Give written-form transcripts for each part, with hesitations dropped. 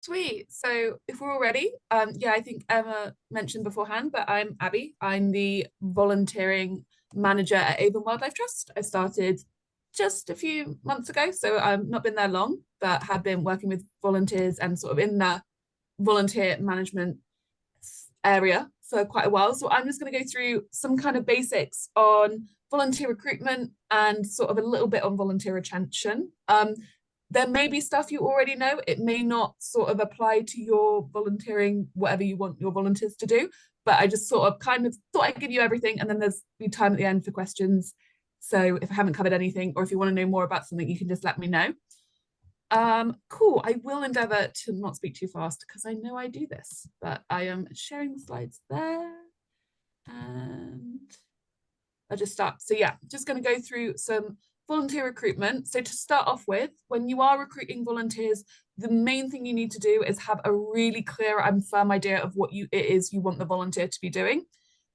Sweet. So if we're all ready, yeah, I think Emma mentioned beforehand, but I'm Abbie. I'm the volunteering manager at Avon Wildlife Trust. I started just a few months ago, so I've not been there long, but have been working with volunteers and sort of in the volunteer management area for quite a while. So I'm just going to go through some kind of basics on volunteer recruitment and sort of a little bit on volunteer retention. There may be stuff you already know. It may not sort of apply to your volunteering, whatever you want your volunteers to do. But I just sort of kind of thought I'd give you everything, and then there's be time at the end for questions. So if I haven't covered anything, or if you want to know more about something, you can just let me know. Cool. I will endeavor to not speak too fast because I know I do this, but I am sharing the slides there and I'll just start. So yeah, just going to go through some volunteer recruitment. So to start off with, when you are recruiting volunteers, the main thing you need to do is have a really clear and firm idea of what it is you want the volunteer to be doing.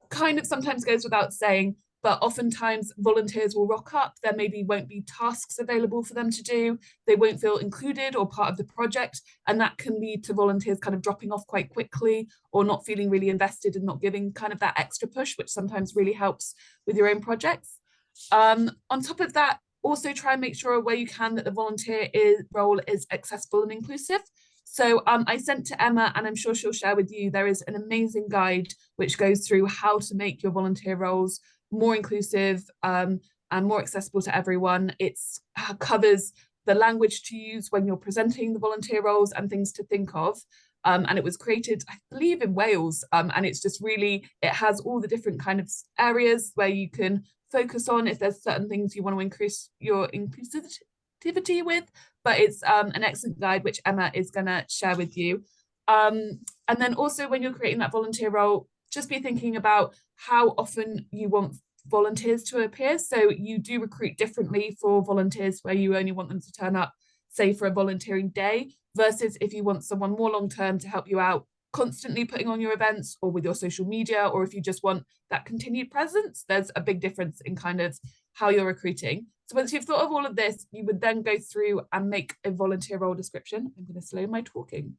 Kind of sometimes goes without saying, but oftentimes volunteers will rock up. There maybe won't be tasks available for them to do. They won't feel included or part of the project. And that can lead to volunteers kind of dropping off quite quickly or not feeling really invested and not giving kind of that extra push, which sometimes really helps with your own projects. On top of that, also try and make sure where you can that the role is accessible and inclusive. So I sent to Emma, and I'm sure she'll share with you, there is an amazing guide which goes through how to make your volunteer roles more inclusive and more accessible to everyone. It covers the language to use when you're presenting the volunteer roles and things to think of. And it was created, I believe, in Wales. And it's just really, it has all the different kind of areas where you can focus on if there's certain things you want to increase your inclusivity with. But it's an excellent guide, which Emma is going to share with you. And then also when you're creating that volunteer role, just be thinking about how often you want volunteers to appear. So you do recruit differently for volunteers where you only want them to turn up, say, for a volunteering day, versus if you want someone more long term to help you out constantly putting on your events or with your social media, or if you just want that continued presence. There's a big difference in kind of how you're recruiting. So once you've thought of all of this, you would then go through and make a volunteer role description. I'm going to slow my talking.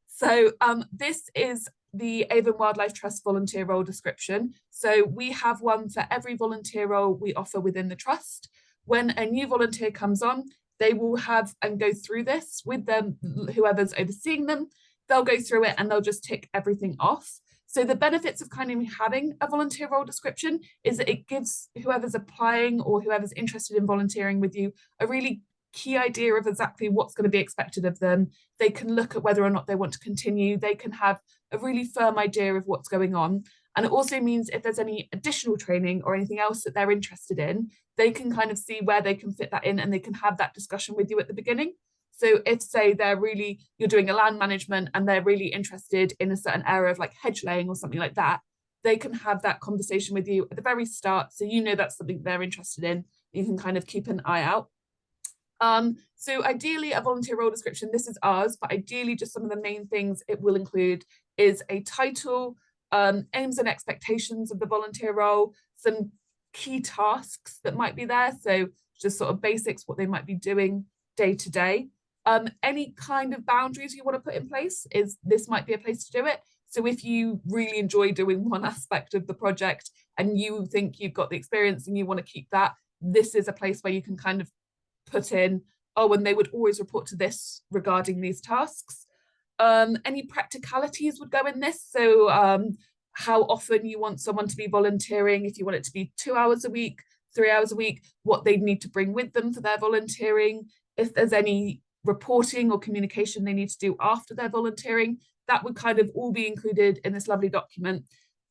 So this is the Avon Wildlife Trust volunteer role description. So we have one for every volunteer role we offer within the trust. When a new volunteer comes on, they will have and go through this with them, whoever's overseeing them. They'll go through it and they'll just tick everything off. So the benefits of kind of having a volunteer role description is that it gives whoever's applying or whoever's interested in volunteering with you a really key idea of exactly what's going to be expected of them. They can look at whether or not they want to continue. They can have a really firm idea of what's going on. And it also means if there's any additional training or anything else that they're interested in, they can kind of see where they can fit that in and they can have that discussion with you at the beginning. So if, say, you're doing a land management and they're really interested in a certain area of like hedge laying or something like that, they can have that conversation with you at the very start. So you know that's something they're interested in. You can kind of keep an eye out. So ideally a volunteer role description, this is ours, but ideally just some of the main things it will include is a title, aims and expectations of the volunteer role, some key tasks that might be there. So just sort of basics, what they might be doing day to day. Any kind of boundaries you want to put in place this might be a place to do it. So if you really enjoy doing one aspect of the project and you think you've got the experience and you want to keep that, this is a place where you can kind of put in, oh, and they would always report to this regarding these tasks. Any practicalities would go in this. So how often you want someone to be volunteering, if you want it to be 2 hours a week, 3 hours a week, what they need to bring with them for their volunteering, if there's any reporting or communication they need to do after their volunteering, that would kind of all be included in this lovely document.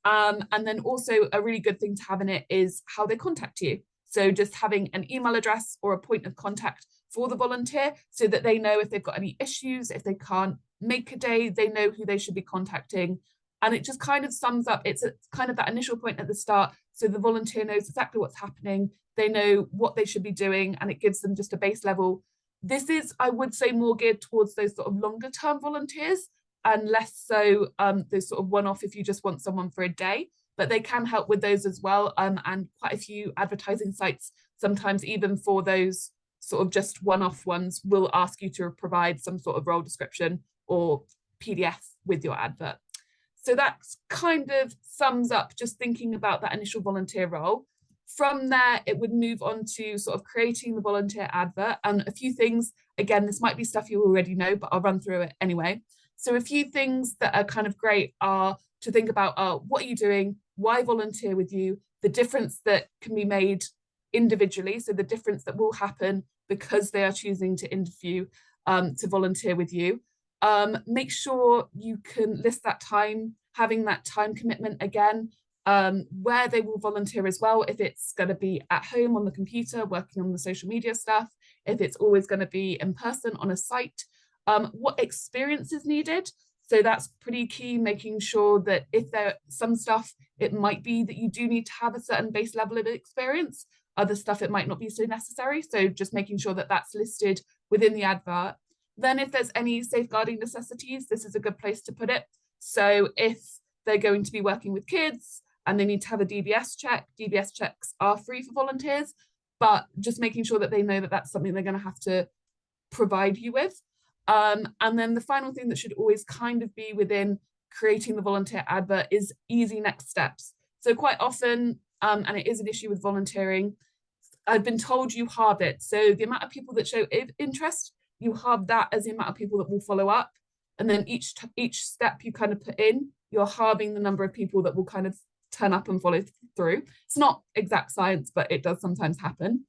And then also a really good thing to have in it is how they contact you. So just having an email address or a point of contact for the volunteer so that they know if they've got any issues, if they can't make a day, they know who they should be contacting. And it just kind of sums up, it's kind of that initial point at the start. So the volunteer knows exactly what's happening. They know what they should be doing, and it gives them just a base level. This is, I would say, more geared towards those sort of longer term volunteers and less so those sort of one-off if you just want someone for a day. But they can help with those as well. And quite a few advertising sites, sometimes even for those sort of just one-off ones, will ask you to provide some sort of role description or PDF with your advert. So that kind of sums up just thinking about that initial volunteer role. From there, it would move on to sort of creating the volunteer advert, and a few things. Again, this might be stuff you already know, but I'll run through it anyway. So a few things that are kind of great are to think about what are you doing, why volunteer with you, the difference that can be made individually, so the difference that will happen because they are choosing to interview, to volunteer with you. Make sure you can list that time, having that time commitment again, where they will volunteer as well, if it's going to be at home on the computer working on the social media stuff, if it's always going to be in person on a site, what experience is needed. So that's pretty key, making sure that if there some stuff, it might be that you do need to have a certain base level of experience. Other stuff, it might not be so necessary. So just making sure that that's listed within the advert. Then if there's any safeguarding necessities, this is a good place to put it. So if they're going to be working with kids and they need to have a DBS check, DBS checks are free for volunteers, but just making sure that they know that that's something they're going to have to provide you with. And then the final thing that should always kind of be within creating the volunteer advert is easy next steps. So quite often, and it is an issue with volunteering, I've been told you halve it. So the amount of people that show interest, you halve that as the amount of people that will follow up. And then each step you kind of put in, you're halving the number of people that will kind of turn up and follow through. It's not exact science, but it does sometimes happen.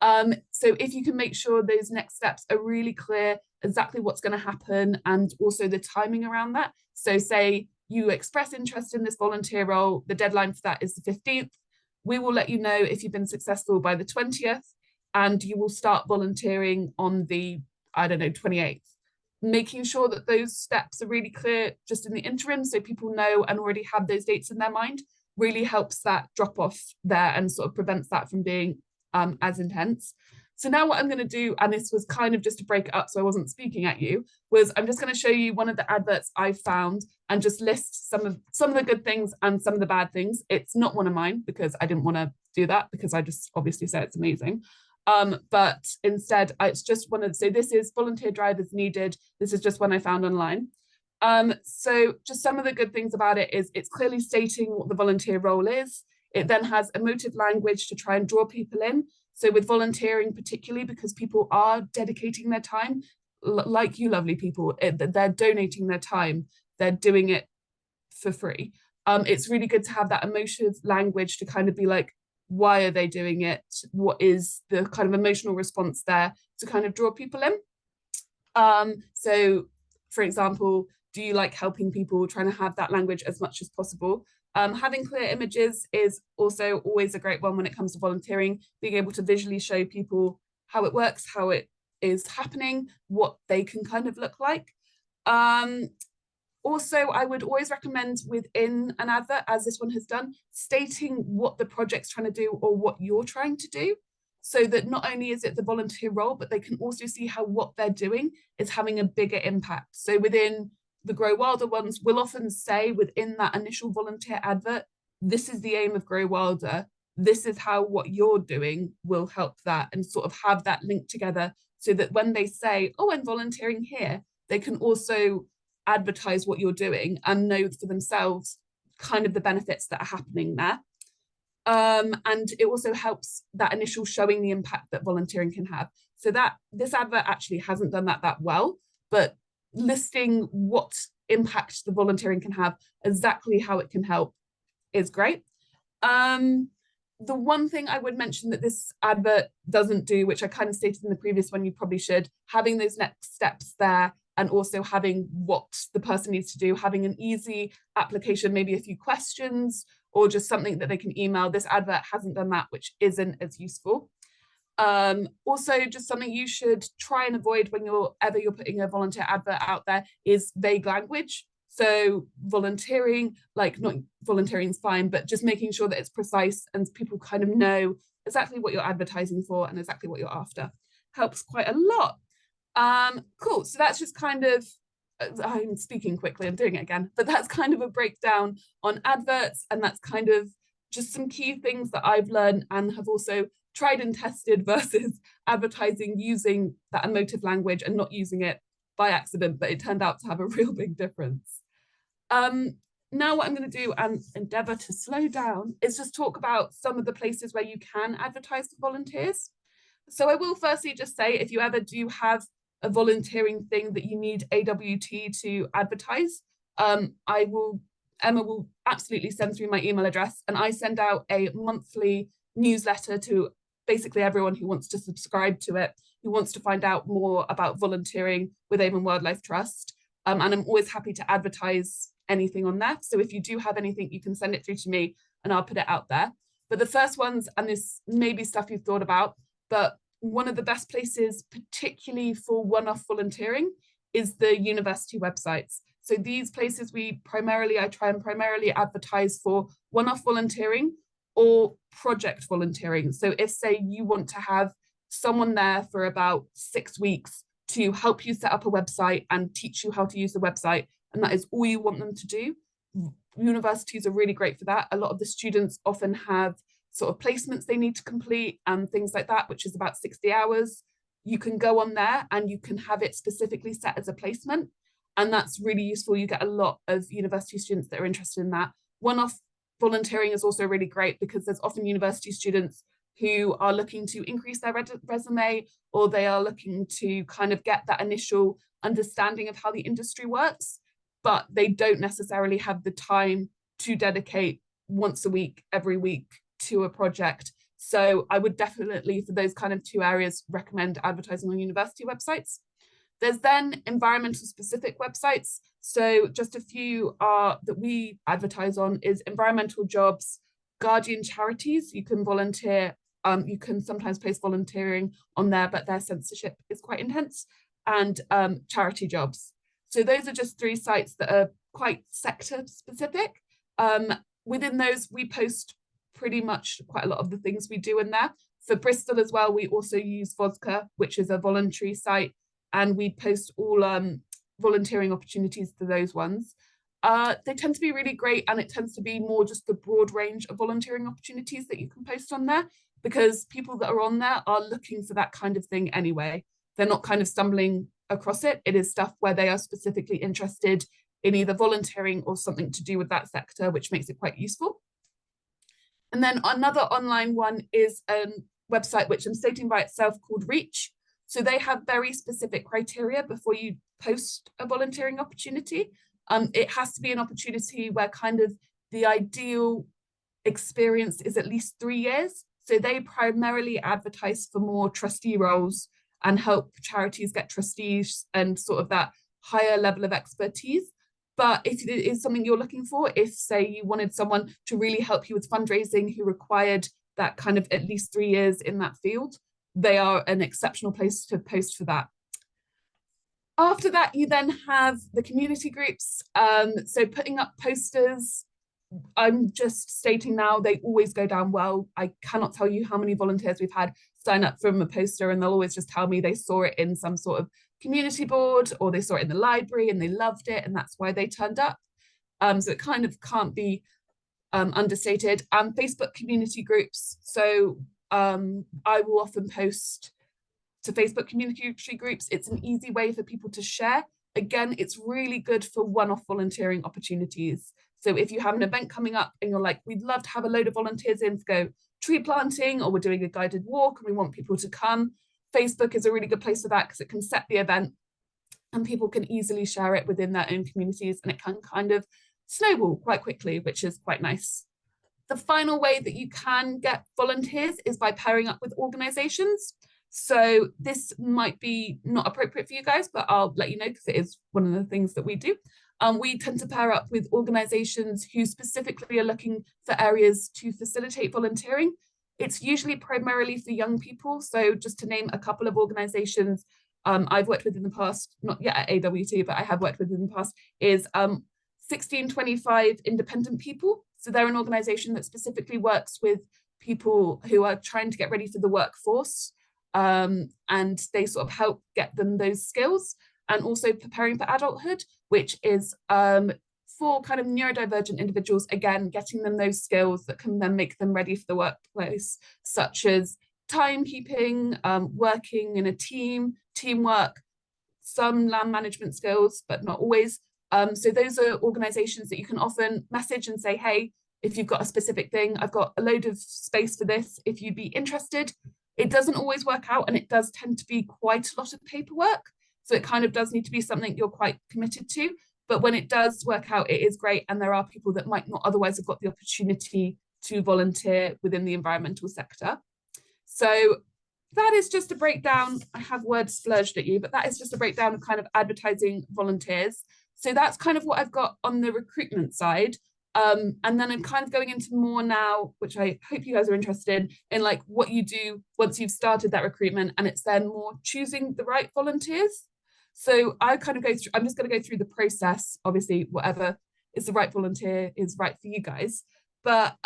So if you can make sure those next steps are really clear, exactly what's going to happen, and also the timing around that. So say you express interest in this volunteer role, the deadline for that is the 15th. We will let you know if you've been successful by the 20th, and you will start volunteering on the, 28th. Making sure that those steps are really clear just in the interim, so people know and already have those dates in their mind, really helps that drop off there and sort of prevents that from being as intense. So now what I'm going to do, and this was kind of just to break it up so I wasn't speaking at you, was I'm just going to show you one of the adverts I've found and just list some of the good things and some of the bad things. It's not one of mine because I didn't want to do that, because I just obviously say it's amazing. But instead, it's just one of, so this is volunteer drivers needed. This is just one I found online. So just some of the good things about it is it's clearly stating what the volunteer role is. It then has emotive language to try and draw people in. So with volunteering, particularly because people are dedicating their time, like you lovely people, they're donating their time, they're doing it for free. It's really good to have that emotive language to kind of be like, why are they doing it? What is the kind of emotional response there to kind of draw people in? So for example, do you like helping people, trying to have that language as much as possible? Having clear images is also always a great one when it comes to volunteering, being able to visually show people how it works, how it is happening, what they can kind of look like. Also, I would always recommend within an advert, as this one has done, stating what the project's trying to do or what you're trying to do, so that not only is it the volunteer role, but they can also see how what they're doing is having a bigger impact. So within the Grow Wilder ones, we'll often say within that initial volunteer advert, this is the aim of Grow Wilder. This is how what you're doing will help that, and sort of have that link together so that when they say, oh, I'm volunteering here, they can also advertise what you're doing and know for themselves kind of the benefits that are happening there. And it also helps that initial showing the impact that volunteering can have. So that this advert actually hasn't done that well, but listing what impact the volunteering can have, exactly how it can help, is great. The one thing I would mention that this advert doesn't do, which I kind of stated in the previous one, you probably should, having those next steps there, and also having what the person needs to do, having an easy application, maybe a few questions, or just something that they can email. This advert hasn't done that, which isn't as useful. Also, just something you should try and avoid when you're putting a volunteer advert out there is vague language. So volunteering, like not volunteering is fine, but just making sure that it's precise and people kind of know exactly what you're advertising for and exactly what you're after. Helps quite a lot. Cool, so that's just kind of, I'm speaking quickly, I'm doing it again, but that's kind of a breakdown on adverts, and that's kind of just some key things that I've learned and have also tried and tested versus advertising using that emotive language and not using it by accident, but it turned out to have a real big difference. Now what I'm going to do, and endeavour to slow down, is just talk about some of the places where you can advertise for volunteers. So I will firstly just say, if you ever do have a volunteering thing that you need AWT to advertise, Emma will absolutely send through my email address, and I send out a monthly newsletter to basically everyone who wants to subscribe to it, who wants to find out more about volunteering with Avon Wildlife Trust. And I'm always happy to advertise anything on there. So if you do have anything, you can send it through to me and I'll put it out there. But the first ones, and this may be stuff you've thought about, but one of the best places, particularly for one-off volunteering, is the university websites. So these places I try and primarily advertise for one-off volunteering or project volunteering. So if, say, you want to have someone there for about 6 weeks to help you set up a website and teach you how to use the website, and that is all you want them to do, universities are really great for that. A lot of the students often have sort of placements they need to complete and things like that, which is about 60 hours. You can go on there and you can have it specifically set as a placement. And that's really useful. You get a lot of university students that are interested in that. One-off volunteering is also really great because there's often university students who are looking to increase their resume, or they are looking to kind of get that initial understanding of how the industry works, but they don't necessarily have the time to dedicate once a week, every week to a project. So I would definitely, for those kind of 2 areas, recommend advertising on university websites. There's then environmental specific websites. So just a few that we advertise on is environmental jobs, Guardian charities. You can volunteer. You can sometimes post volunteering on there, but their censorship is quite intense, and charity jobs. So those are just 3 sites that are quite sector specific. Within those, we post pretty much quite a lot of the things we do in there. For Bristol as well, we also use Vodka, which is a voluntary site, and we post all volunteering opportunities to those ones. They tend to be really great, and it tends to be more just the broad range of volunteering opportunities that you can post on there, because people that are on there are looking for that kind of thing anyway. They're not kind of stumbling across it. It is stuff where they are specifically interested in either volunteering or something to do with that sector, which makes it quite useful. And then another online one is a website which I'm stating by itself called Reach. So they have very specific criteria before you post a volunteering opportunity. It has to be an opportunity where kind of the ideal experience is at least 3 years. So they primarily advertise for more trustee roles and help charities get trustees and sort of that higher level of expertise. But if it is something you're looking for, if, say, you wanted someone to really help you with fundraising who required that kind of at least 3 years in that field, they are an exceptional place to post for that. After that, you then have the community groups. So putting up posters, I'm just stating now, they always go down well. I cannot tell you how many volunteers we've had sign up from a poster, and they'll always just tell me they saw it in some sort of community board, or they saw it in the library and they loved it, and that's why they turned up. So it kind of can't be understated. Facebook community groups. So I will often post to Facebook community groups. It's an easy way for people to share. Again, it's really good for one-off volunteering opportunities. So if you have an event coming up and you're like, we'd love to have a load of volunteers in to go tree planting, or we're doing a guided walk and we want people to come, Facebook is a really good place for that, because it can set the event and people can easily share it within their own communities, and it can kind of snowball quite quickly, which is quite nice. The final way that you can get volunteers is by pairing up with organizations. So this might be not appropriate for you guys, but I'll let you know because it is one of the things that we do. We tend to pair up with organizations who specifically are looking for areas to facilitate volunteering. It's usually primarily for young people. So just to name a couple of organizations I've worked with in the past, not yet at AWT, but I have worked with in the past, is 1625 Independent People. So they're an organization that specifically works with people who are trying to get ready for the workforce, and they sort of help get them those skills, and also preparing for adulthood, which is for kind of neurodivergent individuals, again, getting them those skills that can then make them ready for the workplace, such as timekeeping, working in a team, teamwork, some land management skills, but not always. So those are organizations that you can often message and say, hey, if you've got a specific thing, I've got a load of space for this, if you'd be interested. It doesn't always work out, and it does tend to be quite a lot of paperwork. So it kind of does need to be something you're quite committed to. But when it does work out, it is great. And there are people that might not otherwise have got the opportunity to volunteer within the environmental sector. So that is just a breakdown. I have words splurged at you, but that is just a breakdown of kind of advertising volunteers. So that's kind of what I've got on the recruitment side. And then I'm kind of going into more now, which I hope you guys are interested in, like what you do once you've started that recruitment, and it's then more choosing the right volunteers. So I kind of go through, I'm just going to go through the process. Obviously, whatever is the right volunteer is right for you guys. But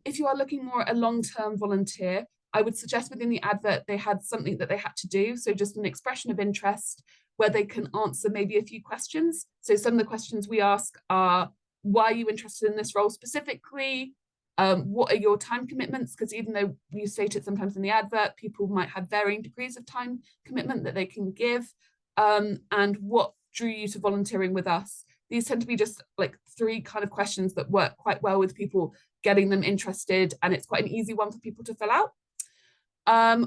if you are looking more at a long-term volunteer, I would suggest within the advert they had something that they had to do. So just an expression of interest where they can answer maybe a few questions. So some of the questions we ask are, why are you interested in this role specifically? What are your time commitments? Because even though you state it sometimes in the advert, people might have varying degrees of time commitment that they can give. And what drew you to volunteering with us? These tend to be just like 3 kind of questions that work quite well with people, getting them interested, and it's quite an easy one for people to fill out.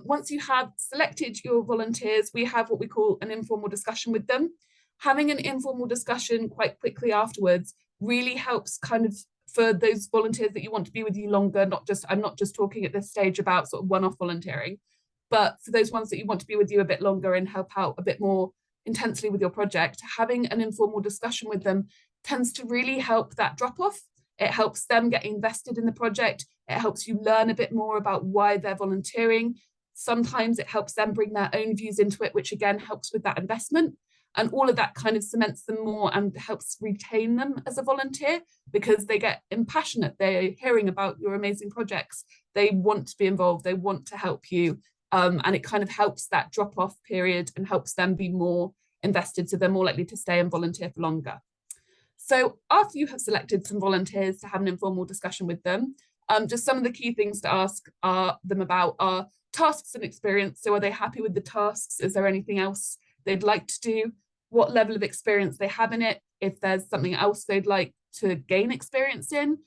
Once you have selected your volunteers, we have what we call an informal discussion with them. Having an informal discussion quite quickly afterwards really helps kind of for those volunteers that you want to be with you longer, I'm not just talking at this stage about sort of one-off volunteering, but for those ones that you want to be with you a bit longer and help out a bit more intensely with your project, having an informal discussion with them tends to really help that drop off. It helps them get invested in the project. It helps you learn a bit more about why they're volunteering. Sometimes it helps them bring their own views into it, which again helps with that investment. And all of that kind of cements them more and helps retain them as a volunteer because they get impassionate. They're hearing about your amazing projects. They want to be involved. They want to help you. And it kind of helps that drop off period and helps them be more invested. So they're more likely to stay and volunteer for longer. So after you have selected some volunteers to have an informal discussion with them, just some of the key things to ask them about are tasks and experience. So are they happy with the tasks? Is there anything else they'd like to do? What level of experience they have in it? If there's something else they'd like to gain experience in.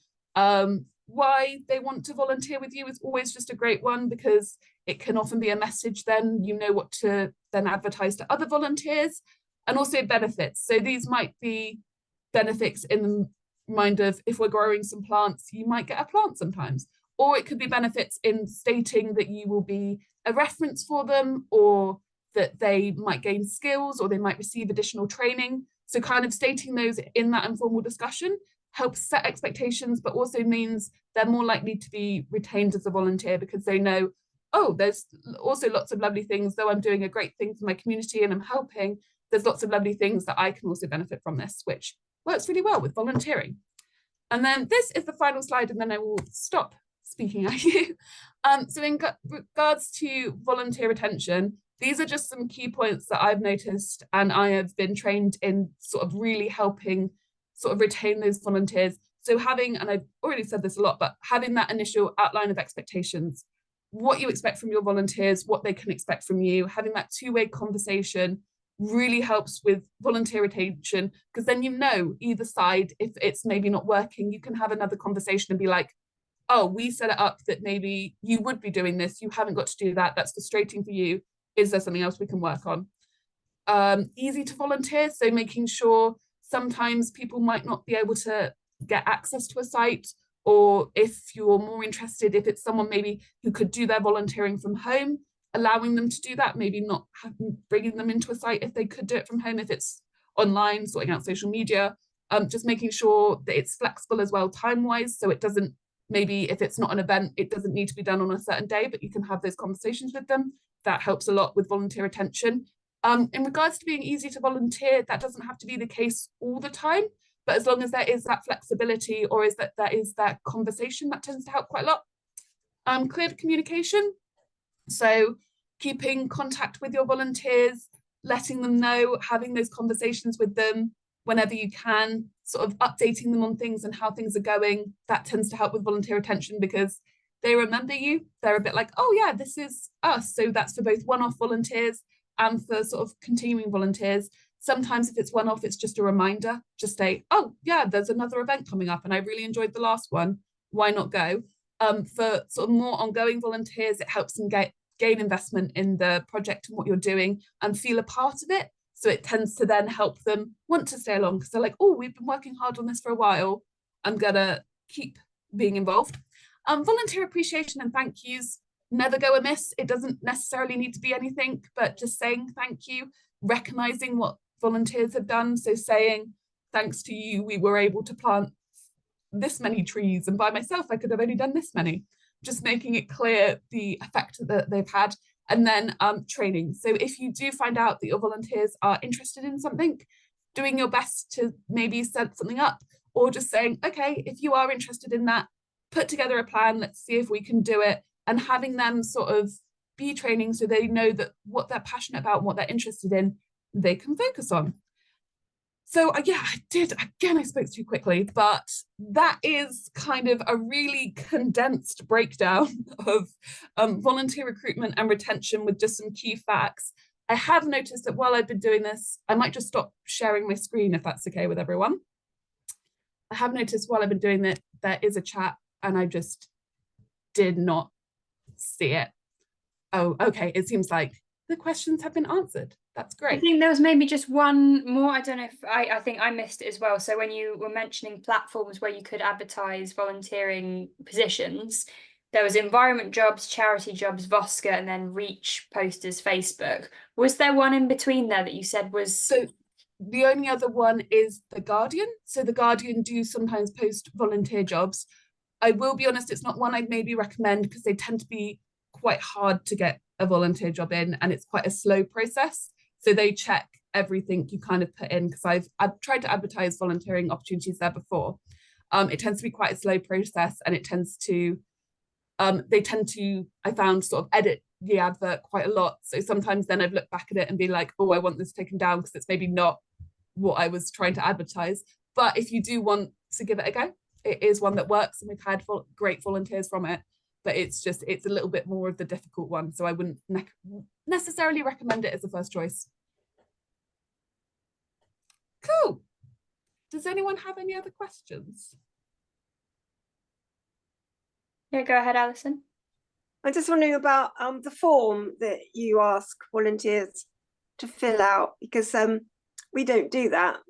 Why they want to volunteer with you is always just a great one because it can often be a message then you know what to then advertise to other volunteers, and also benefits. So these might be benefits in the mind of if we're growing some plants, you might get a plant sometimes, or it could be benefits in stating that you will be a reference for them, or that they might gain skills, or they might receive additional training. So kind of stating those in that informal discussion helps set expectations, but also means they're more likely to be retained as a volunteer because they know, oh, there's also lots of lovely things, though I'm doing a great thing for my community and I'm helping, there's lots of lovely things that I can also benefit from this, which works really well with volunteering. And then this is the final slide, and then I will stop speaking at you. So in regards to volunteer retention, these are just some key points that I've noticed, and I have been trained in sort of really helping sort of retain those volunteers. So having, and I've already said this a lot, but having that initial outline of expectations, what you expect from your volunteers, what they can expect from you, having that two-way conversation really helps with volunteer retention, because then you know either side, if it's maybe not working, you can have another conversation and be like, oh, we set it up that maybe you would be doing this, you haven't got to do that, that's frustrating for you, is there something else we can work on? Easy to volunteer, so making sure sometimes people might not be able to get access to a site, or if you're more interested, if it's someone maybe who could do their volunteering from home, allowing them to do that, maybe not bringing them into a site if they could do it from home, if it's online, sorting out social media, just making sure that it's flexible as well time-wise, so it doesn't, maybe if it's not an event, it doesn't need to be done on a certain day, but you can have those conversations with them. That helps a lot with volunteer retention. In regards to being easy to volunteer, that doesn't have to be the case all the time, but as long as there is that flexibility, or is that there is that conversation, that tends to help quite a lot. Clear communication, so keeping contact with your volunteers, letting them know, having those conversations with them whenever you can, sort of updating them on things and how things are going. That tends to help with volunteer retention because they remember you. They're a bit like, oh yeah, this is us. So that's for both one-off volunteers, And for sort of continuing volunteers, sometimes if it's one-off, it's just a reminder, just say, oh yeah, there's another event coming up and I really enjoyed the last one, why not go? For sort of more ongoing volunteers, it helps them gain investment in the project and what you're doing and feel a part of it. So it tends to then help them want to stay along because they're like, oh, we've been working hard on this for a while. I'm gonna keep being involved. Volunteer appreciation and thank yous never go amiss. It doesn't necessarily need to be anything, but just saying thank you, recognizing what volunteers have done. So saying, thanks to you, we were able to plant this many trees, and by myself, I could have only done this many. Just making it clear the effect that they've had. And then training. So if you do find out that your volunteers are interested in something, doing your best to maybe set something up, or just saying, okay, if you are interested in that, put together a plan, let's see if we can do it, and having them sort of be training so they know that what they're passionate about, what they're interested in, they can focus on. So yeah, I spoke too quickly, but that is kind of a really condensed breakdown of volunteer recruitment and retention with just some key facts. I have noticed that while I've been doing this, I might just stop sharing my screen if that's okay with everyone. I have noticed while I've been doing that, there is a chat and I just did not see it. Oh, okay, it seems like the questions have been answered. That's great. I think there was maybe just one more. I don't know if I think I missed it as well. So when you were mentioning platforms where you could advertise volunteering positions, there was environment jobs, charity jobs, Vosca, and then Reach posters, Facebook. Was there one in between there that you said was? So the only other one is The Guardian. So The Guardian do sometimes post volunteer jobs. I will be honest, it's not one I'd maybe recommend because they tend to be quite hard to get a volunteer job in and it's quite a slow process. So they check everything you kind of put in because I've tried to advertise volunteering opportunities there before. It tends to be quite a slow process and it tends to, they tend to, I found, sort of edit the advert quite a lot. So sometimes then I've looked back at it and be like, oh, I want this taken down because it's maybe not what I was trying to advertise. But if you do want to give it a go, it is one that works and we've had great volunteers from it. But it's a little bit more of the difficult one. So I wouldn't necessarily recommend it as a first choice. Cool. Does anyone have any other questions? Yeah, go ahead, Alison. I'm just wondering about the form that you ask volunteers to fill out because we don't do that.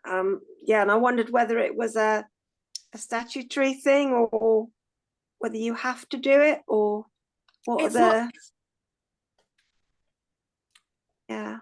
Yeah, and I wondered whether it was a statutory thing or whether you have to do it or what it's are the not, yeah.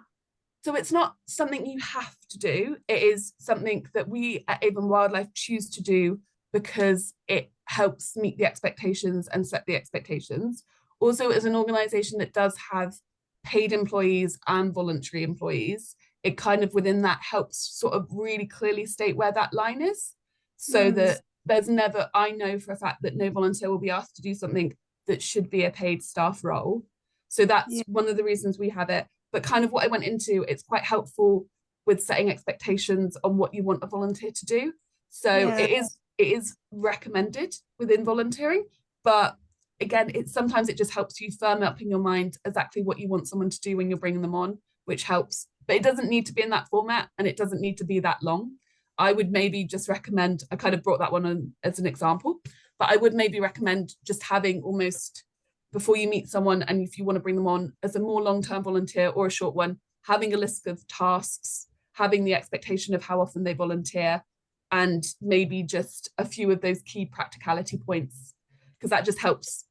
So it's not something you have to do. It is something that we at Avon Wildlife choose to do because it helps meet the expectations and set the expectations. Also, as an organisation that does have paid employees and voluntary employees, it kind of within that helps sort of really clearly state where that line is so that there's never, I know for a fact that no volunteer will be asked to do something that should be a paid staff role. So that's one of the reasons we have it. But kind of what I went into, it's quite helpful with setting expectations on what you want a volunteer to do. So it is recommended within volunteering, but again, sometimes it just helps you firm up in your mind exactly what you want someone to do when you're bringing them on, which helps. But it doesn't need to be in that format and it doesn't need to be that long. I would maybe just recommend, I kind of brought that one on as an example, but I would maybe recommend just having almost, before you meet someone and if you want to bring them on as a more long-term volunteer or a short one, having a list of tasks, having the expectation of how often they volunteer, and maybe just a few of those key practicality points, because that just helps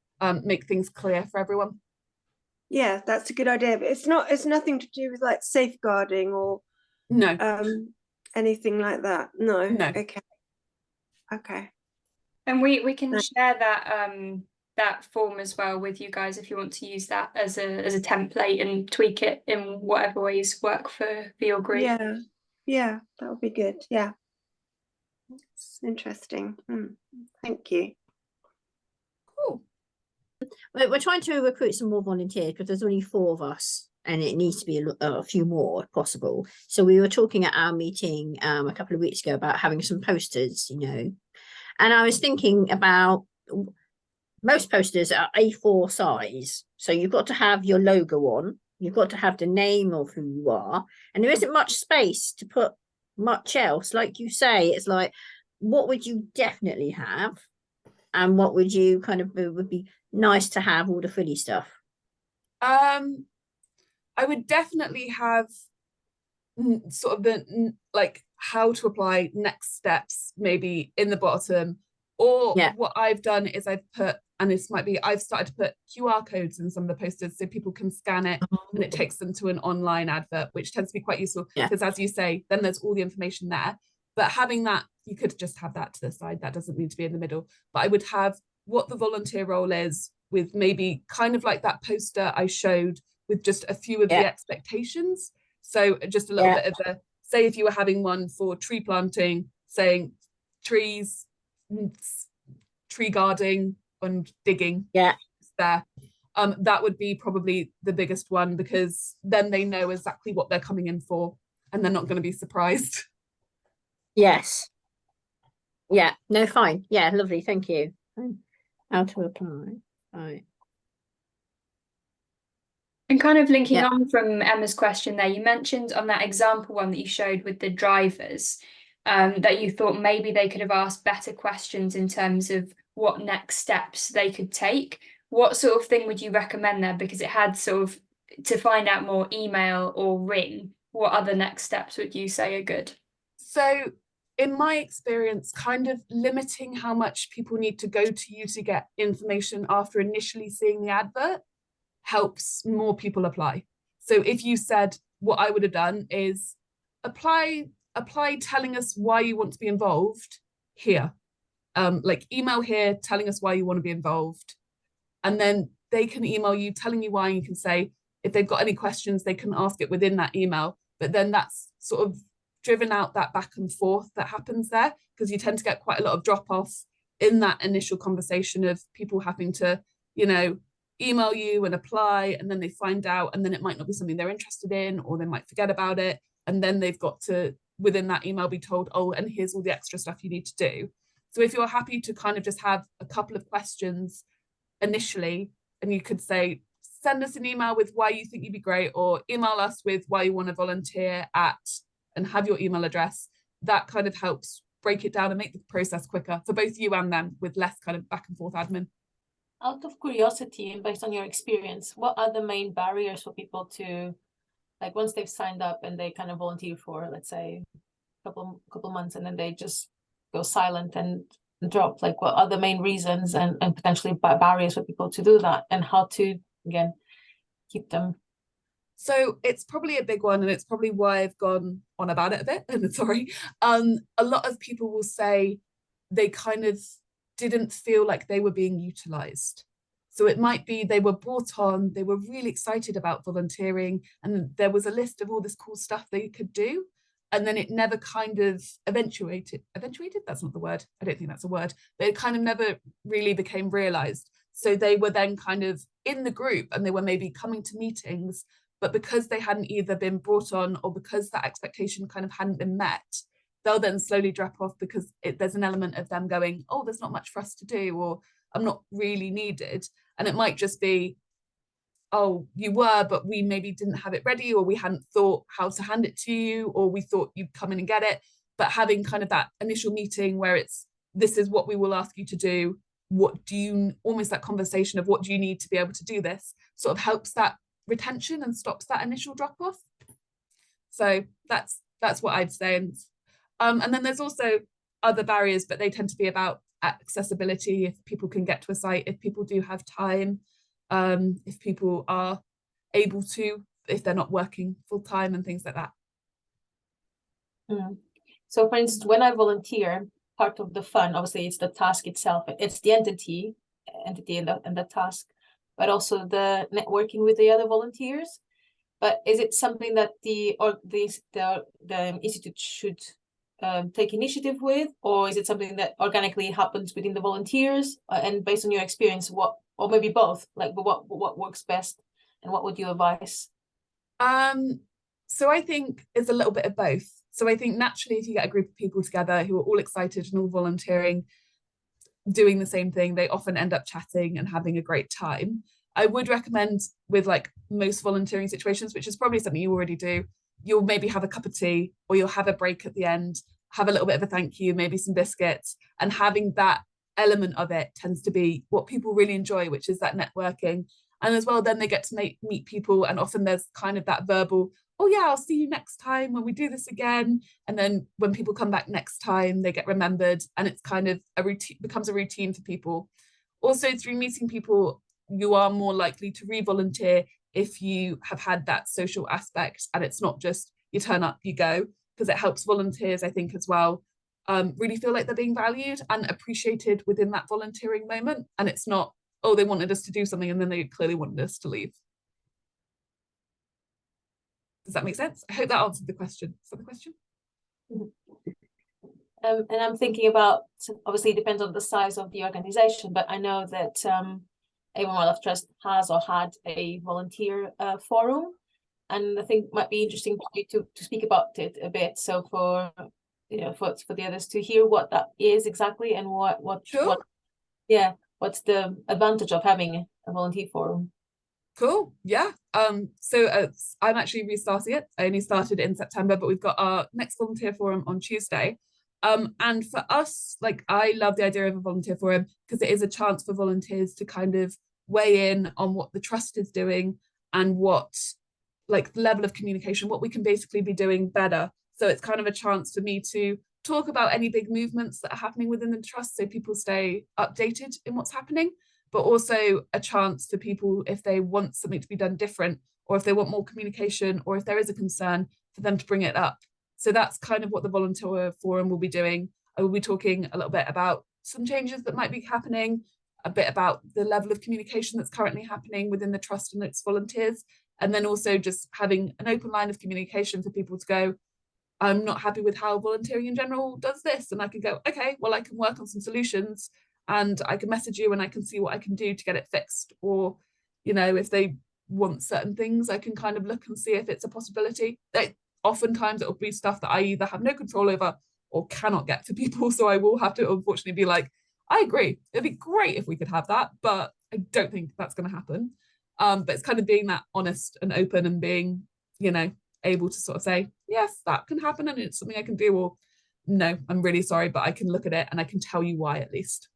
make things clear for everyone. Yeah, that's a good idea, but it's nothing to do with like safeguarding or anything like that. No. Okay. And we can share that that form as well with you guys if you want to use that as a template and tweak it in whatever ways work for your group. Yeah, that would be good. Yeah, it's interesting. Thank you. Cool. We're trying to recruit some more volunteers because there's only 4 of us and it needs to be a few more if possible. So we were talking at our meeting a couple of weeks ago about having some posters, you know, and I was thinking about most posters are A4 size. So you've got to have your logo on You've got to have the name of who you are, and there isn't much space to put much else. Like you say, it's like, what would you definitely have, and what would you kind of would be nice to have, all the frilly stuff. I would definitely have sort of the like how to apply, next steps maybe in the bottom, or Yeah. what I've done is I've put, and this might be, I've started to put QR codes in some of the posters so people can scan it and it takes them to an online advert, which tends to be quite useful because as you say, then there's all the information there. But having that, you could just have that to the side, that doesn't need to be in the middle. But I would have what the volunteer role is, with maybe kind of like that poster I showed with just a few of the expectations. So just a little bit of a, say if you were having one for tree planting, saying trees, tree guarding and digging there. That would be probably the biggest one, because then they know exactly what they're coming in for and they're not going to be surprised. Yes. Yeah, no, fine. Yeah, lovely, thank you. How to apply. Right. And kind of linking on from Emma's question there, you mentioned on that example one that you showed with the drivers, that you thought maybe they could have asked better questions in terms of what next steps they could take. What sort of thing would you recommend there? Because it had sort of to find out more, email or ring. What other next steps would you say are good? So in my experience, kind of limiting how much people need to go to you to get information after initially seeing the advert helps more people apply. So if you said, what I would have done is apply telling us why you want to be involved here. Like email here telling us why you want to be involved. And then they can email you telling you why, and you can say, if they've got any questions, they can ask it within that email. But then that's sort of driven out that back and forth that happens there, because you tend to get quite a lot of drop off in that initial conversation of people having to, you know, email you and apply, and then they find out, and then it might not be something they're interested in, or they might forget about it, and then they've got to within that email be told, oh, and here's all the extra stuff you need to do. So if you're happy to kind of just have a couple of questions initially, and you could say, send us an email with why you think you'd be great, or email us with why you want to volunteer at, and have your email address, that kind of helps break it down and make the process quicker for both you and them, with less kind of back and forth admin. Out of curiosity and based on your experience, what are the main barriers for people to, like, once they've signed up and they kind of volunteer for, let's say, a couple months, and then they just go silent and drop? Like, what are the main reasons and potentially barriers for people to do that, and how to, again, keep them? So it's probably a big one, and it's probably why I've gone on about it a bit, and sorry. A lot of people will say they kind of didn't feel like they were being utilized. So it might be they were brought on, they were really excited about volunteering, and there was a list of all this cool stuff they could do, and then it never kind of eventuated, that's not the word, I don't think that's a word, but it kind of never really became realized. So they were then kind of in the group, and they were maybe coming to meetings, but because they hadn't either been brought on, or because that expectation kind of hadn't been met, they'll then slowly drop off, because there's an element of them going, oh, there's not much for us to do, or I'm not really needed. And it might just be, oh, you were, but we maybe didn't have it ready, or we hadn't thought how to hand it to you, or we thought you'd come in and get it. But having kind of that initial meeting where it's, this is what we will ask you to do, what do you, almost that conversation of what do you need to be able to do this, sort of helps that retention and stops that initial drop off. So that's what I'd say. And then there's also other barriers, but they tend to be about accessibility, if people can get to a site, if people do have time, if people are able to, if they're not working full time and things like that. So for instance, when I volunteer, part of the fun, obviously, it's the task itself, it's the entity and the task, but also the networking with the other volunteers. But is it something that the institute should take initiative with, or is it something that organically happens within the volunteers? And based on your experience, what, or maybe both, like what works best, and what would you advise? So I think it's a little bit of both. So I think naturally, if you get a group of people together who are all excited and all volunteering, doing the same thing, they often end up chatting and having a great time. I would recommend with like most volunteering situations, which is probably something you already do, you'll maybe have a cup of tea or you'll have a break at the end, have a little bit of a thank you, maybe some biscuits, and having that element of it tends to be what people really enjoy, which is that networking. And as well, then they get to meet people, and often there's kind of that verbal, oh yeah, I'll see you next time when we do this again. And then when people come back next time, they get remembered, and it's kind of a routine, becomes a routine for people. Also, through meeting people, you are more likely to re-volunteer if you have had that social aspect, and it's not just you turn up, you go, because it helps volunteers, I think, as well, really feel like they're being valued and appreciated within that volunteering moment. And it's not, oh, they wanted us to do something and then they clearly wanted us to leave. Does that make sense? I hope that answered the question. Is that the question? And I'm thinking about, obviously it depends on the size of the organization, but I know that Avon Wildlife Trust has or had a volunteer forum, and I think it might be interesting for you to speak about it a bit. So for for the others to hear what that is exactly, and what's the advantage of having a volunteer forum. Cool. Yeah. So I'm actually restarting it. I only started in September, but we've got our next volunteer forum on Tuesday. And for us, like, I love the idea of a volunteer forum because it is a chance for volunteers to kind of weigh in on what the trust is doing and what, like, the level of communication, what we can basically be doing better. So it's kind of a chance for me to talk about any big movements that are happening within the trust so people stay updated in what's happening, but also a chance for people, if they want something to be done different, or if they want more communication, or if there is a concern, for them to bring it up. So that's kind of what the volunteer forum will be doing. I will be talking a little bit about some changes that might be happening, a bit about the level of communication that's currently happening within the trust and its volunteers, and then also just having an open line of communication for people to go, I'm not happy with how volunteering in general does this. And I can go, okay, well, I can work on some solutions, and I can message you and I can see what I can do to get it fixed. Or, you know, if they want certain things, I can kind of look and see if it's a possibility. Oftentimes it'll be stuff that I either have no control over or cannot get for people. So I will have to unfortunately be like, I agree, it'd be great if we could have that, but I don't think that's going to happen. But it's kind of being that honest and open, and being, you know, able to sort of say, yes, that can happen and it's something I can do, or no, I'm really sorry, but I can look at it and I can tell you why, at least.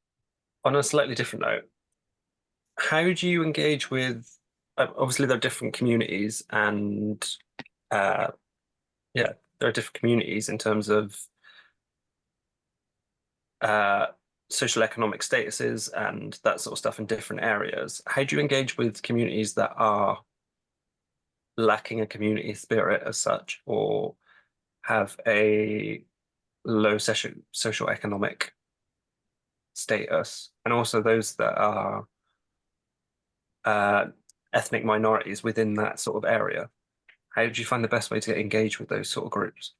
On a slightly different note, how do you engage with, obviously there are different communities, and there are different communities in terms of social economic statuses and that sort of stuff in different areas. How do you engage with communities that are lacking a community spirit as such, or have a low social economic status, and also those that are ethnic minorities within that sort of area? How do you find the best way to engage with those sort of groups?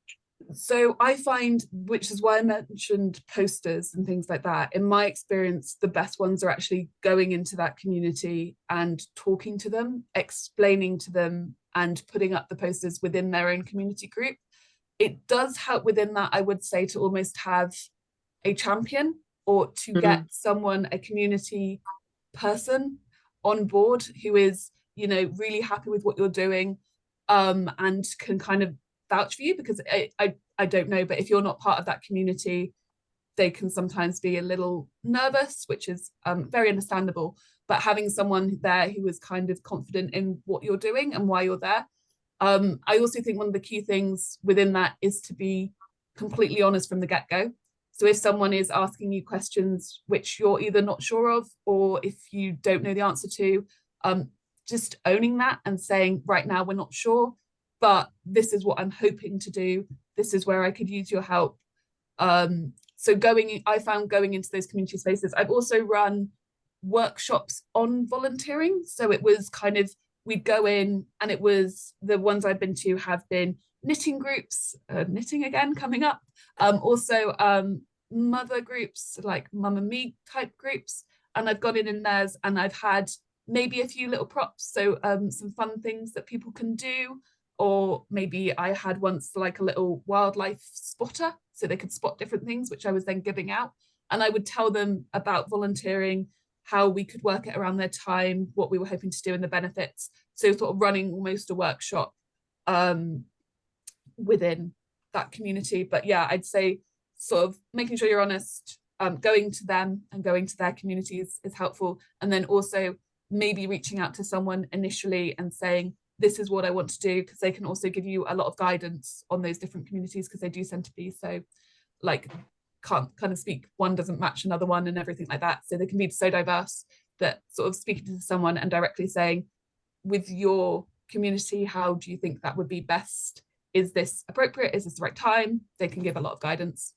So I find, which is why I mentioned posters and things like that, in my experience, the best ones are actually going into that community and talking to them, explaining to them, and putting up the posters within their own community group. It does help within that, I would say, to almost have a champion, or to get someone, a community person on board who is, you know, really happy with what you're doing, and can kind of vouch for you, because I don't know, but if you're not part of that community, they can sometimes be a little nervous, which is very understandable. But having someone there who is kind of confident in what you're doing and why you're there. I also think one of the key things within that is to be completely honest from the get-go. So if someone is asking you questions which you're either not sure of, or if you don't know the answer to, just owning that and saying, right now we're not sure, but this is what I'm hoping to do. This is where I could use your help. So I found going into those community spaces. I've also run workshops on volunteering. So it was kind of, we'd go in, and it was, the ones I've been to have been knitting groups, knitting again coming up. Also mother groups, like Mum and Me type groups. And I've gone in theirs, and I've had maybe a few little props. So some fun things that people can do. Or maybe I had once like a little wildlife spotter, so they could spot different things, which I was then giving out. And I would tell them about volunteering, how we could work it around their time, what we were hoping to do, and the benefits. So sort of running almost a workshop within that community. But yeah, I'd say sort of making sure you're honest, going to them and going to their communities is helpful. And then also maybe reaching out to someone initially and saying, this is what I want to do, because they can also give you a lot of guidance on those different communities, because they do tend to be so like can't kind of speak, one doesn't match another one and everything like that. So they can be so diverse that sort of speaking to someone and directly saying, with your community, how do you think that would be best? Is this appropriate? Is this the right time? They can give a lot of guidance.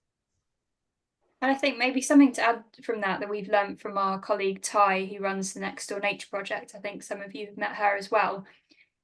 And I think maybe something to add from that we've learned from our colleague Ty, who runs the Next Door Nature Project, I think some of you have met her as well,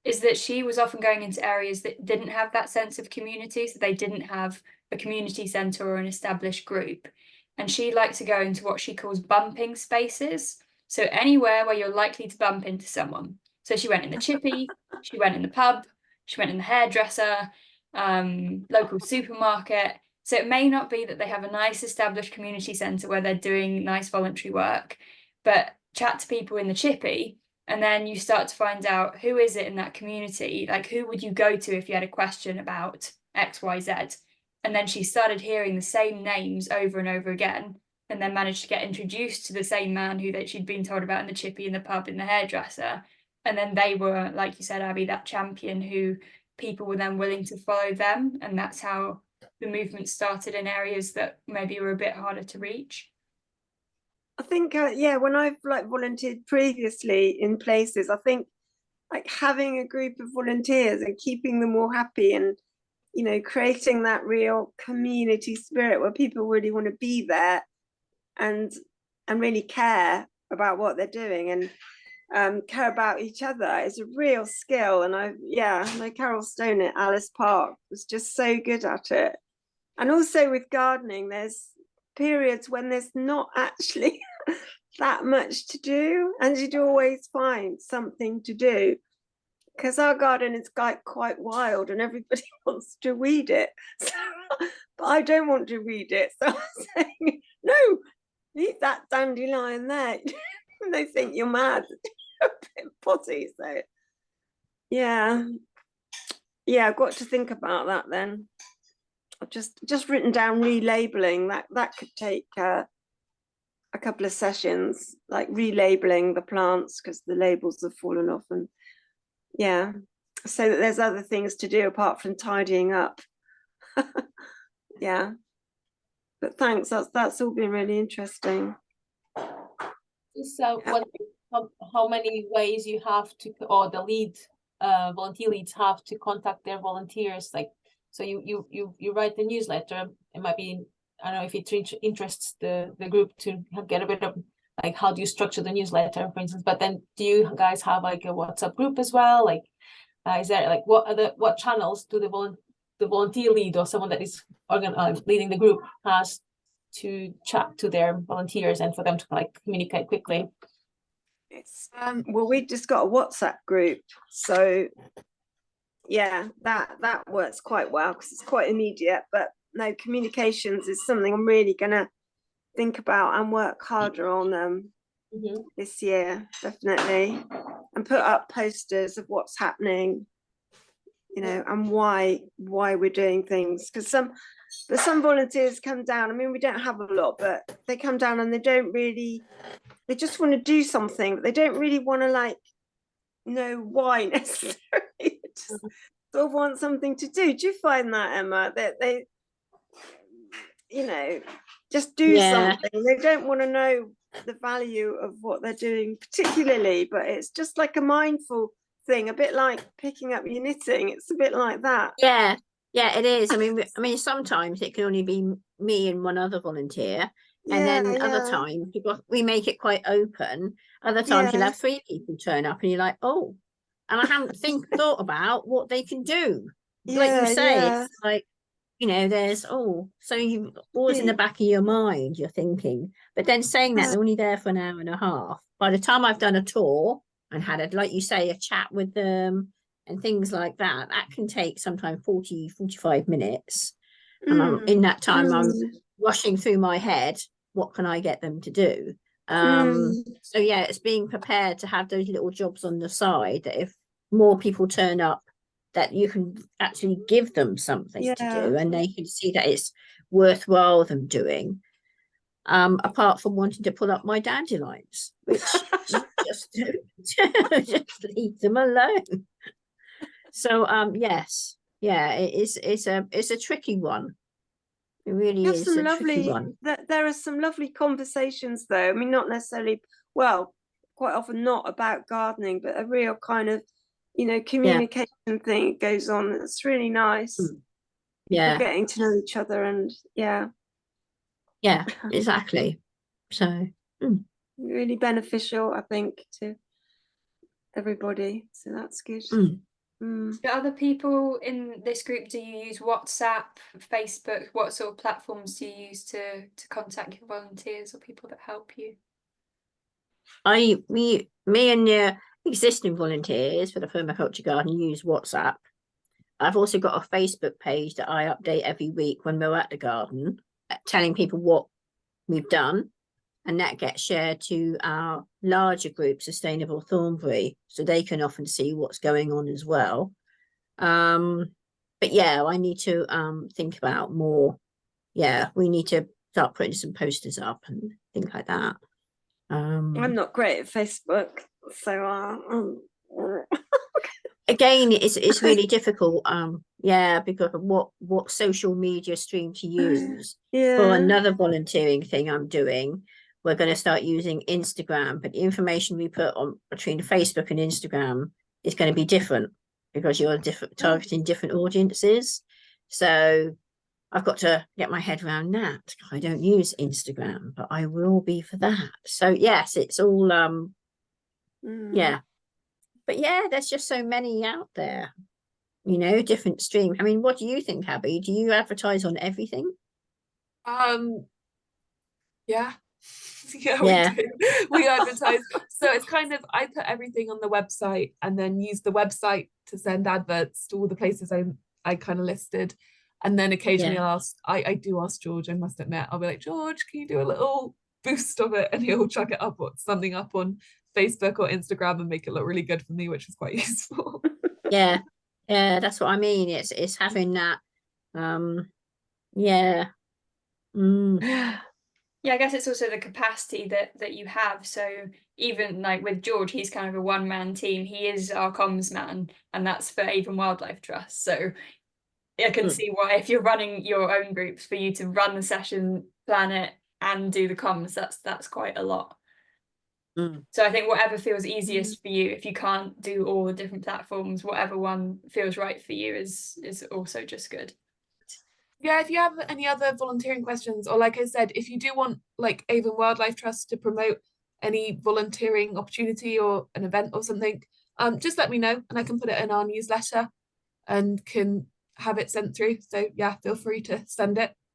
is that she was often going into areas that didn't have that sense of community. So they didn't have a community centre or an established group. And she liked to go into what she calls bumping spaces. So anywhere where you're likely to bump into someone. So she went in the chippy, she went in the pub, she went in the hairdresser, local supermarket. So it may not be that they have a nice established community centre where they're doing nice voluntary work, but chat to people in the chippy, and then you start to find out who is it in that community, like who would you go to if you had a question about XYZ. And then she started hearing the same names over and over again, and then managed to get introduced to the same man who that she'd been told about in the chippy, in the pub, in the hairdresser. And then they were, like you said, Abbie, that champion who people were then willing to follow them. And that's how the movement started in areas that maybe were a bit harder to reach. I think, yeah, when I've like volunteered previously in places, I think like having a group of volunteers and keeping them all happy and, you know, creating that real community spirit where people really want to be there and really care about what they're doing and care about each other is a real skill. And I know Carol Stone at Alice Park was just so good at it. And also with gardening, there's periods when there's not actually that much to do, and you'd always find something to do, because our garden is quite wild and everybody wants to weed it. So, but I don't want to weed it, so I'm saying, no, leave that dandelion there. They think you're mad. A bit potty. So yeah, I've got to think about that then. I've just written down relabeling. That could take a couple of sessions, like relabeling the plants because the labels have fallen off, and yeah, so that there's other things to do apart from tidying up. Yeah, but thanks, that's all been really interesting. So how many ways you have to, or the volunteer leads have to contact their volunteers? Like, so you write the newsletter. It might be, I don't know if it interests the group to get a bit of like, how do you structure the newsletter, for instance? But then do you guys have like a WhatsApp group as well? Like, is there like what channels do the volunteer lead or someone that is leading the group has to chat to their volunteers and for them to like communicate quickly? It's well, we just got a WhatsApp group, so yeah, that works quite well because it's quite immediate. But no, communications is something I'm really gonna think about and work harder on this year, definitely, and put up posters of what's happening, you know, and why we're doing things. Because some volunteers come down, I mean, we don't have a lot, but they come down and they just want to do something, but they don't really want to like know why necessarily. They just sort of want something to do. Do you find that, Emma, that they, you know, just do something? They don't want to know the value of what they're doing particularly, but it's just like a mindful thing, a bit like picking up your knitting. It's a bit like that. Yeah, it is. I mean, sometimes it can only be me and one other volunteer, and then other times we make it quite open. Other times you'll have 3 people turn up, and you're like, oh, and I haven't thought about what they can do. Like you say, it's like, you know, there's so you always in the back of your mind you're thinking, but then saying that they're only there for an hour and a half. By the time I've done a tour and had like you say, a chat with them and things like that can take sometimes 40-45 minutes. And in that time I'm rushing through my head, what can I get them to do? So yeah, it's being prepared to have those little jobs on the side that if more people turn up, that you can actually give them something to do and they can see that it's worthwhile them doing. Apart from wanting to pull up my dandelions, which just just leave them alone. So yes, yeah, it's a tricky one. It really is a tricky one. There are some lovely conversations though. I mean, not necessarily, well, quite often not about gardening, but a real kind of, you know, communication thing goes on. It's really nice. Yeah. People getting to know each other and yeah, exactly. So really beneficial, I think, to everybody. So that's good. Do other people in this group, do you use WhatsApp, Facebook? What sort of platforms do you use to contact your volunteers or people that help you? Me and the existing volunteers for the permaculture garden use WhatsApp. I've also got a Facebook page that I update every week when we're at the garden, telling people what we've done, and that gets shared to our larger group, Sustainable Thornbury, so they can often see what's going on as well. But yeah, I need to think about more. Yeah, we need to start putting some posters up and things like that. I'm not great at Facebook, so again, it's really difficult. Yeah, because of what social media stream to use. For another volunteering thing I'm doing, we're going to start using Instagram, but the information we put on between Facebook and Instagram is going to be different because you're targeting different audiences. So I've got to get my head around that. I don't use Instagram, but I will be for that. So yes, it's all yeah. But yeah, there's just so many out there, you know, different stream. I mean, what do you think, Abbie? Do you advertise on everything? Yeah. Yeah, Yeah. we do. We advertise. So it's kind of, I put everything on the website and then use the website to send adverts to all the places I kind of listed. And then occasionally I do ask George, I must admit, I'll be like, George, can you do a little boost of it? And he'll chuck it up or something up on Facebook or Instagram and make it look really good for me, which is quite useful. Yeah, that's what I mean. It's having that yeah. Yeah, I guess it's also the capacity that you have. So even like with George, he's kind of a one-man team. He is our comms man, and that's for Avon Wildlife Trust. So I can see why if you're running your own groups, for you to run the session, plan it, and do the comms, that's quite a lot. So I think whatever feels easiest for you, if you can't do all the different platforms, whatever one feels right for you is also just good. Yeah, if you have any other volunteering questions, or like I said, if you do want like Avon Wildlife Trust to promote any volunteering opportunity or an event or something, just let me know and I can put it in our newsletter and can have it sent through. So yeah, feel free to send it.